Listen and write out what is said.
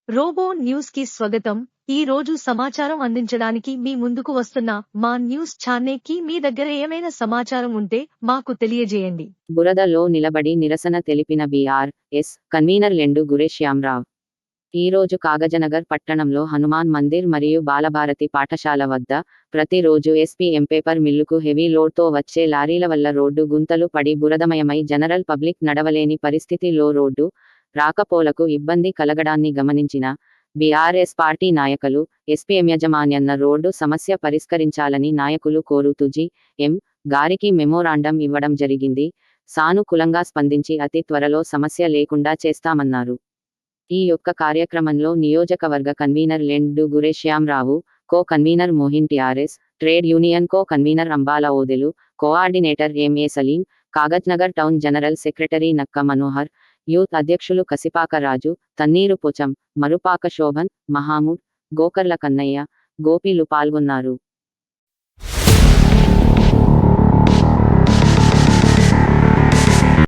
Robo news కి స్వాగతం. ఈ రోజు సమాచారం అందించడానికి మీ ముందుకు వస్తున్న మా న్యూస్ ఛానల్ కి మీ దగ్గర ఏమైనా సమాచారం ఉంటే మాకు తెలియజేయండి. బురదలో నిలబడి నిరసన తెలిపిన బీఆర్ఎస్ కన్వీనర్ లెండు గురేశ్యామరావు ఈ రోజు కాగజనగర్ పట్టణంలో హనుమాన్ మందిర్ మరియు బాలభారతి పాఠశాల వద్ద ప్రతిరోజు ఎస్పీఎం పేపర్ మిల్లుకు హెవీ లోడ్తో వచ్చే లారీల వల్ల రోడ్డు గుంతలు పడి బురదమయమై జనరల్ పబ్లిక్ నడవలేని పరిస్థితిలో రోడ్డు రాకపోలకు ఇబ్బంది కలగడాన్ని గమనించిన బీఆర్ఎస్ పార్టీ నాయకులు ఎస్పీఎం యాజమాన్యాన్ని రోడ్డు సమస్య పరిష్కరించాలని నాయకులు కోరుతూ జి.ఎం. గారికి మెమోరాండం ఇవ్వడం జరిగింది. సానుకూలంగా స్పందించి అతి త్వరలో సమస్య లేకుండా చేస్తామన్నారు. ఈ యొక్క కార్యక్రమంలో నియోజకవర్గ కన్వీనర్ లెండు గురేశ్యామరావు, co convener Mohin TRS, trade union co convener Ambala Odelu, coordinator MA Saleem, Kagaznagar town general secretary Nakka Manohar, youth అధ్యక్షులు కసిపాక రాజు, తన్నీరు పోచం, మరుపాక శోభన్, మహామూడ్, గోకర్ల కన్నయ్య, గోపీలు పాల్గొన్నారు.